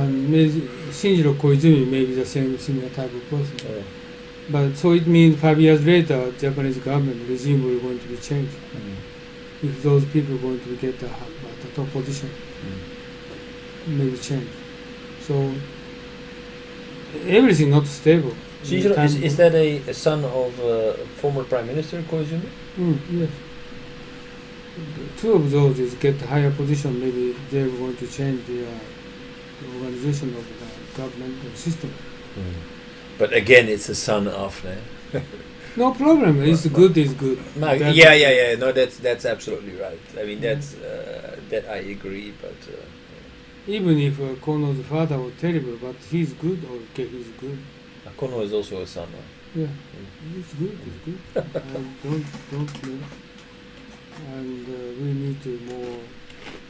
maybe Shinjiro Koizumi may be the same similar type of person. But so it means 5 years later, Japanese government regime will going to be changed. If those people are going to get the top position, maybe change. So everything not stable. Shinjiro, is that a son of former Prime Minister Koizumi? Yes. Two of those is get higher position. Maybe they're going to change the organization of the government system. But again, it's a son of. No problem. It's good. It's good. No, yeah. No, that's absolutely right. I mean, that's that I agree. But even if Kono's father was terrible, but he's good. Okay, he's good. Kono is also a son. Yeah, it's good. It's good. don't. And we need to more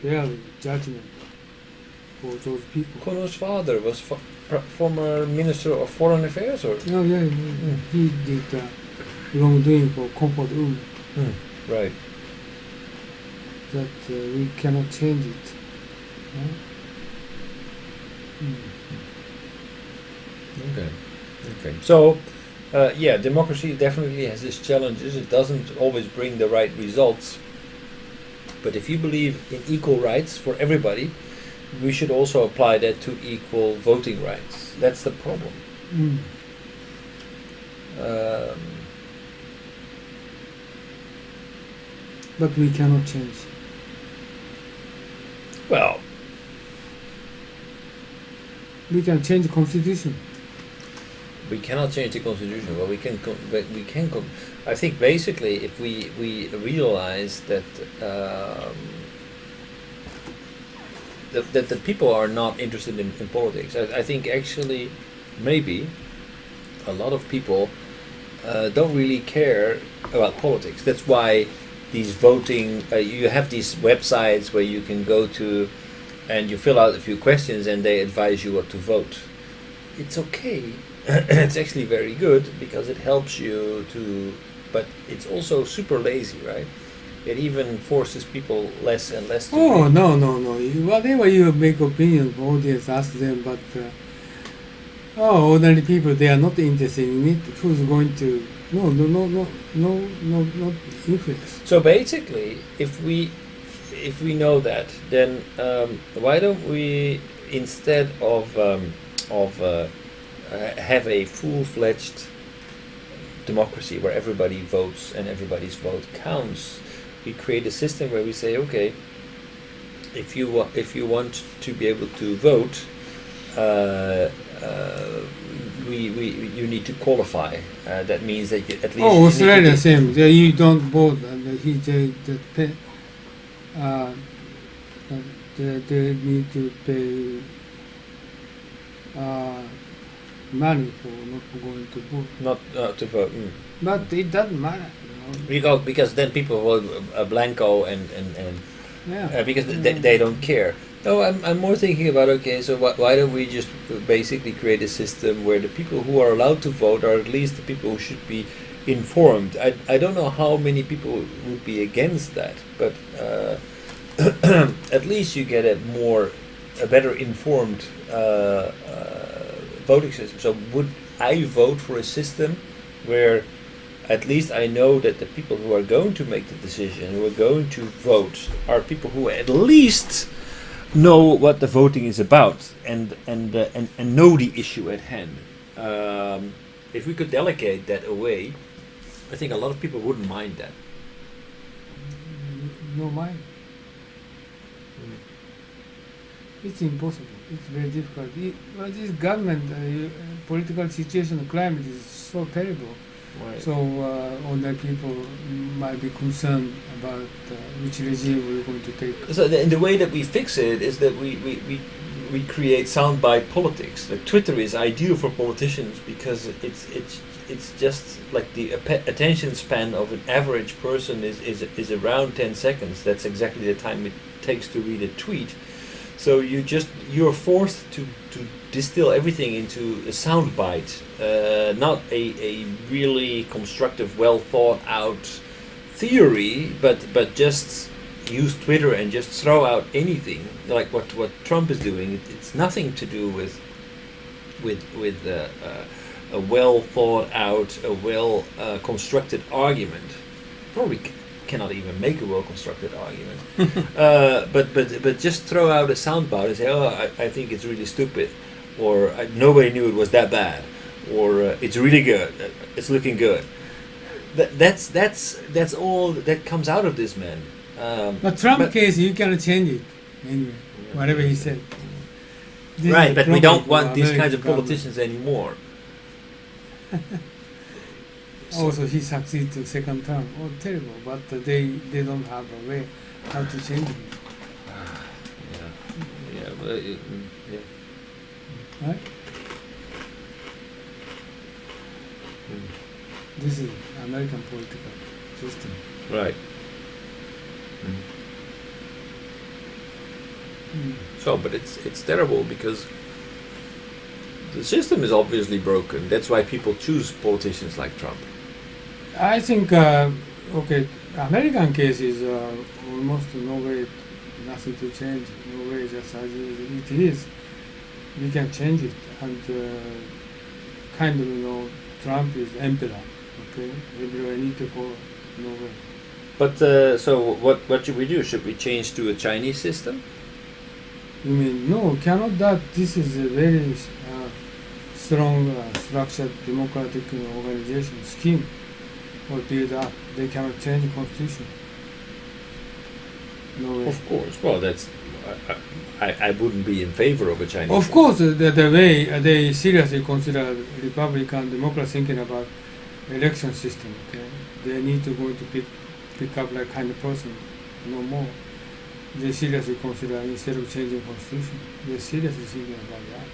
fairly judgment for those people. Kono's father was former Minister of Foreign Affairs, or? Oh, yeah. He did wrongdoing for comfort women. Right. That we cannot change it. Okay. So, democracy definitely has its challenges. It doesn't always bring the right results. But if you believe in equal rights for everybody, we should also apply that to equal voting rights. That's the problem. But we cannot change. Well, we can change the constitution. We cannot change the constitution, but we can. I think basically, if we realize that that the people are not interested in politics, I think actually maybe a lot of people don't really care about politics. That's why these voting, you have these websites where you can go to and you fill out a few questions and they advise you what to vote. It's okay. It's actually very good because it helps you to, but it's also super lazy, right? It even forces people less and less to read. No. Whatever you make opinion, audience ask them, but ordinary people, they are not interested in it. Who's going to? No influence. So basically, if we know that, then why don't we, instead of have a full-fledged democracy where everybody votes and everybody's vote counts, we create a system where we say, okay, if you want to be able to vote, you need to qualify. That means that you at least. Australia same. You don't vote. They need to pay money for not going to vote. Not to vote. But it doesn't matter. You know? Because then people vote blanco and because they don't care. No, I'm more thinking about, okay, so why don't we just basically create a system where the people who are allowed to vote are at least the people who should be informed. I don't know how many people would be against that, but at least you get a better informed voting system. So would I vote for a system where at least I know that the people who are going to make the decision, who are going to vote, are people who at least know what the voting is about and know the issue at hand. If we could delegate that away, I think a lot of people wouldn't mind that. No mind. It's impossible. It's very difficult. This government, political situation, climate is so terrible. Right. So ordinary people might be concerned about which regime we're going to take. So the way that we fix it is that we create soundbite politics. Like Twitter is ideal for politicians because it's just like the attention span of an average person is around 10 seconds. That's exactly the time it takes to read a tweet. So you're forced to distill everything into a soundbite, not a really constructive, well thought out theory, but just use Twitter and just throw out anything like what Trump is doing. It's nothing to do with a well thought out, a well constructed argument. Probably cannot even make a well constructed argument. But just throw out a soundbite and say, "Oh, I think it's really stupid," or "Nobody knew it was that bad," or "It's really good. It's looking good." That's all that comes out of this man. But Trump case, you cannot change it anyway. Whatever he said. This Right, is but the we don't problem want for these kinds of American politicians anymore. government. Also, he succeeded to second term. Oh, terrible! But they don't have a way how to change it. Yeah, but yeah. Right? This is American political system. Right. Mm. So, but it's terrible because the system is obviously broken. That's why people choose politicians like Trump. I think American case is almost no way, nothing to change. No way, just as it is. We can change it, and kind of Trump is emperor. Okay, everywhere need to go. No way. But so what should we do? Should we change to a Chinese system? You mean no? Cannot that? This is a very strong structured democratic organization scheme or build up. They cannot change the constitution. No way. Of course. Well, that's. I wouldn't be in favor of a Chinese. Of course, the way they seriously consider Republican Democrats thinking about election system. Okay, they need to go to pick up like kind of person, no more. They seriously consider instead of changing constitution, they seriously thinking about that.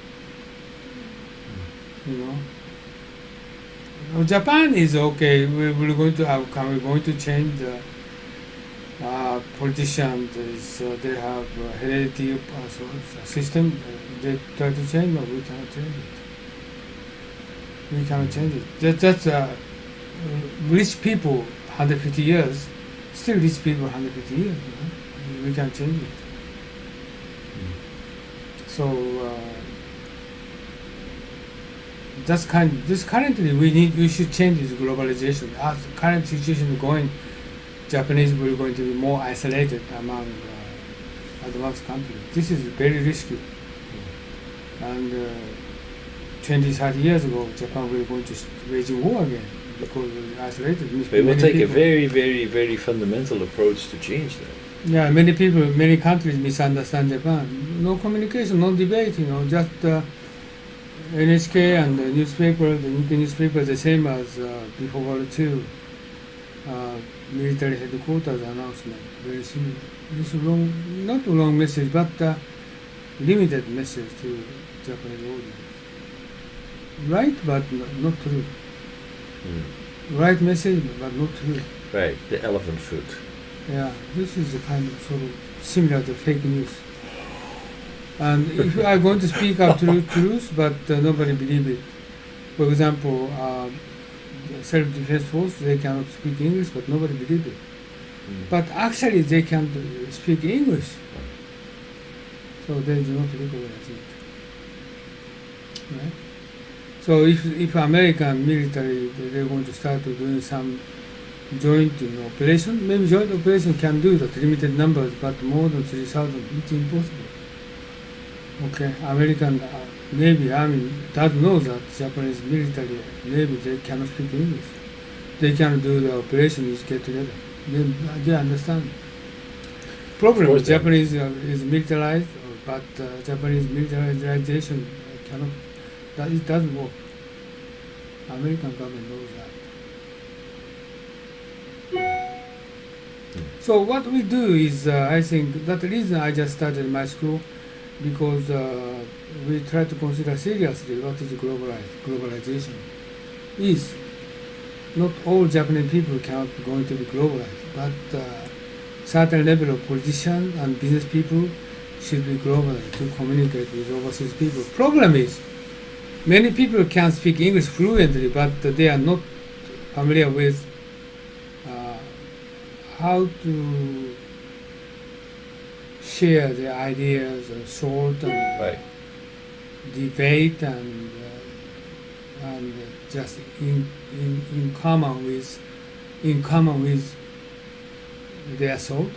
Japan is okay. We're going to have. We're going to change the politicians. They have heredity system. They try to change, but we cannot change it. We cannot change it. That's rich people 150 years. Still rich people 150 years. We can't change it. So this currently we should change this globalization. As the current situation is going, Japanese will going to be more isolated among advanced countries. This is very risky. And 20, 30 years ago, Japan will going to wage war again because we're isolated. It will take a very, very, very fundamental approach to change that. Yeah, many people, many countries misunderstand Japan. No communication, no debate, just NHK and the newspaper, the Nikkei newspaper, the same as before World War II. Military headquarters announcement, very similar. This is not a long message, but limited message to Japanese audience. Right, but not true. Right message, but not true. Right, the elephant food. Yeah, this is a kind of sort of similar to fake news. And if you are going to speak up truth, but nobody believe it. For example, self-defense force, they cannot speak English, but nobody believe it. But actually, they can speak English, so they do not recognize it. Right? So if American military they're going to start to doing some joint operation, maybe joint operation can do that, limited numbers, but more than 3,000, it's impossible. Okay, American Navy, Army does know that Japanese military, Navy, they cannot speak English. They can do the operation is get together. They understand. Problem is Japanese is militarized, but Japanese militarization cannot, that it doesn't work. American government knows that. So what we do is, I think, that's the reason I just started my school, because we try to consider seriously what is globalization is. Not all Japanese people cannot going to be globalized, but certain level of politicians and business people should be globalized to communicate with overseas people. Problem is, many people can speak English fluently, but they are not familiar with how to share the ideas and thought and Right. debate and just in common with their thought.